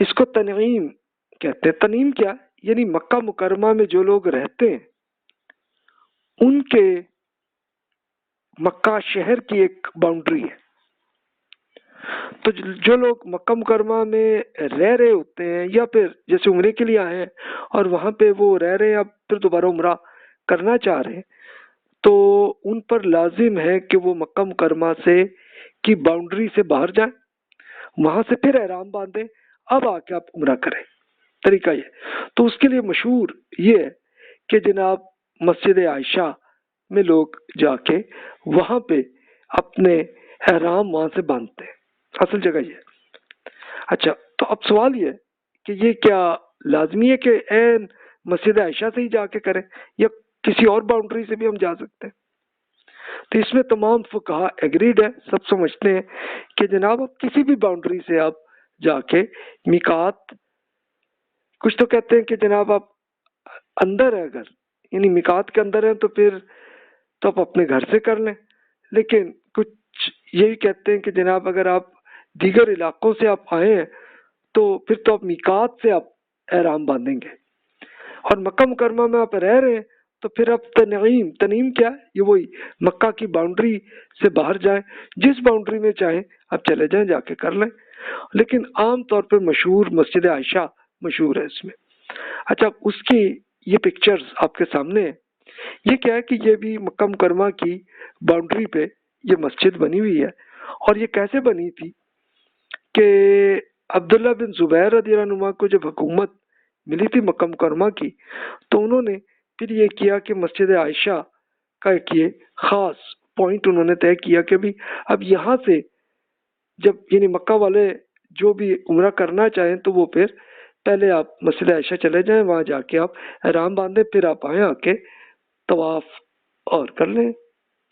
اس کو تنعیم کہتے ہیں۔ تنعیم کیا؟ یعنی مکہ مکرمہ میں جو لوگ رہتے ہیں ان کے مکہ شہر کی ایک باؤنڈری ہے، تو جو لوگ مکہ مکرمہ میں رہ رہے ہوتے ہیں یا پھر جیسے عمرے کے لیے آئے ہیں اور وہاں پہ وہ رہ رہے ہیں یا پھر دوبارہ عمرہ کرنا چاہ رہے ہیں، تو ان پر لازم ہے کہ وہ مکہ مکرمہ سے کی باؤنڈری سے باہر جائیں، وہاں سے پھر احرام باندھیں، اب آ کے آپ عمرہ کریں۔ طریقہ یہ تو اس کے لیے مشہور یہ ہے کہ جناب مسجد عائشہ میں لوگ جا کے وہاں پہ اپنے احرام وہاں سے باندھتے ہیں، اصل جگہ یہ۔ اچھا، تو اب سوال یہ ہے کہ یہ کیا لازمی ہے کہ این مسجد عائشہ سے ہی جا کے کریں یا کسی اور باؤنڈری سے بھی ہم جا سکتے ہیں؟ تو اس میں تمام فقہا ایگریڈ ہے، سب سمجھتے ہیں کہ جناب اب کسی بھی باؤنڈری سے آپ جا کے میقات، کچھ تو کہتے ہیں کہ جناب آپ اندر ہے اگر یعنی میقات کے اندر ہیں تو پھر تو آپ اپنے گھر سے کر لیں، لیکن کچھ یہی کہتے ہیں کہ جناب اگر آپ دیگر علاقوں سے آپ آئے ہیں تو پھر تو آپ میقات سے آپ احرام باندھیں گے، اور مکہ مکرمہ میں آپ رہ رہے ہیں تو پھر آپ تنعیم کیا ہے؟ یہ وہی مکہ کی باؤنڈری سے باہر جائیں، جس باؤنڈری میں چاہیں آپ چلے جائیں، جا کے کر لیں، لیکن عام طور پہ مشہور مسجد عائشہ مشہور ہے اس میں۔ اچھا، اس کی یہ پکچرز آپ کے سامنے ہیں، یہ کیا ہے کہ یہ بھی مکہ مکرمہ کی باؤنڈری پہ یہ مسجد بنی ہوئی ہے، اور یہ کیسے بنی تھی کہ عبداللہ بن زبیر رضی اللہ عنہ کو جب حکومت ملی تھی مکہ مکرمہ کی، تو انہوں نے پھر یہ کیا کہ مسجد عائشہ کا ایک یہ خاص پوائنٹ انہوں نے طے کیا کہ بھی اب یہاں سے جب یعنی مکہ والے جو بھی عمرہ کرنا چاہیں تو وہ پھر پہلے آپ مسجد عائشہ چلے جائیں، وہاں جا کے آپ احرام باندھیں، پھر آپ آئیں آ کے طواف اور کر لیں،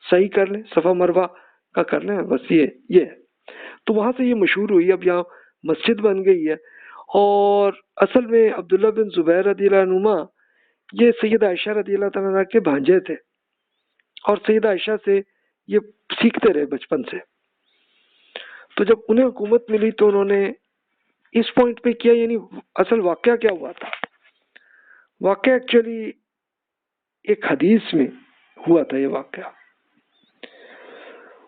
صحیح کر لیں، صفا مروہ کا کر لیں، بس یہ ہے۔ تو وہاں سے یہ مشہور ہوئی، اب یہاں مسجد بن گئی ہے۔ اور اصل میں عبداللہ بن زبیر رضی اللہ عنہما یہ سید عائشہ رضی اللہ تعالیٰ عنہ کے بھانجے تھے، اور سید عائشہ سے یہ سیکھتے رہے بچپن سے۔ تو جب انہیں حکومت ملی تو انہوں نے اس پوائنٹ پہ کیا، یعنی اصل واقعہ کیا ہوا تھا؟ واقعہ ایکچولی ایک حدیث میں ہوا تھا۔ یہ واقعہ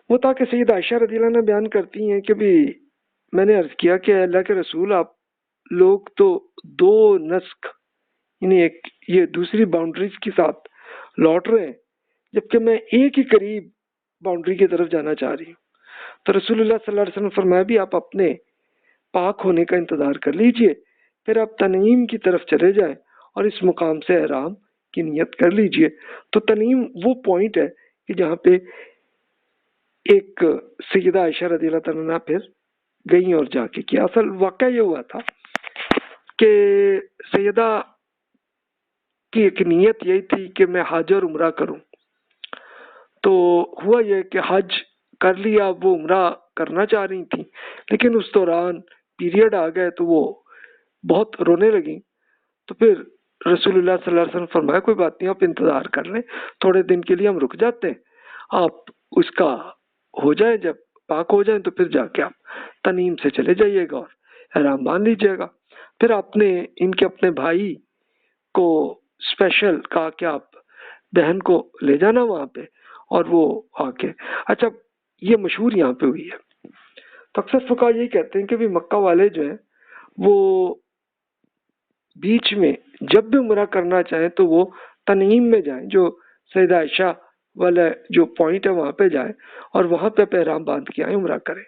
وہ تھا کہ سید عائشہ رضی اللہ عنہ بیان کرتی ہیں کہ بھی میں نے عرض کیا کہ اللہ کے رسول آپ لوگ تو دو نسک یعنی ایک یہ دوسری باؤنڈریز کے ساتھ لوٹ رہے ہیں، جبکہ میں ایک ہی قریب باؤنڈری کی طرف جانا چاہ رہی ہوں۔ تو رسول اللہ صلی اللہ علیہ وسلم فرمایا بھی آپ اپنے پاک ہونے کا انتظار کر لیجئے، پھر آپ تنعیم کی طرف چلے جائیں اور اس مقام سے احرام کی نیت کر لیجئے۔ تو تنعیم وہ پوائنٹ ہے کہ جہاں پہ ایک سیدہ عائشہ رضی اللہ تعالیٰ عنہ پھر گئیں اور جا کے کیا۔ اصل واقعہ یہ ہوا تھا کہ سیدہ کی ایک نیت یہی تھی کہ میں حج اور عمرہ کروں، تو ہوا یہ کہ حج کر لیا، وہ عمرہ کرنا چاہ رہی تھی، لیکن اس دوران پیریڈ آ گئے تو وہ بہت رونے لگیں۔ تو پھر رسول اللہ صلی اللہ علیہ وسلم فرمایا کوئی بات نہیں، آپ انتظار کر لیں، تھوڑے دن کے لیے ہم رک جاتے ہیں، آپ اس کا ہو جائے، جب پاک ہو جائیں تو پھر جا کے آپ تنعیم سے چلے جائیے گا اور احرام باندھ لیجیے گا۔ پھر آپ نے ان کے اپنے بھائی کو اسپیشل کہا کہ آپ بہن کو لے جانا وہاں پہ، اور وہ آ کے اچھا یہ مشہور یہاں پہ ہوئی ہے۔ تو اکثر فقہا یہی کہتے ہیں کہ بھی مکہ والے جو ہیں وہ بیچ میں جب بھی عمرہ کرنا چاہیں تو وہ تنعیم میں جائیں، جو سیدہ عائشہ والا جو پوائنٹ ہے وہاں پہ جائیں اور وہاں پہ احرام باندھ کے آئیں، عمرہ کریں۔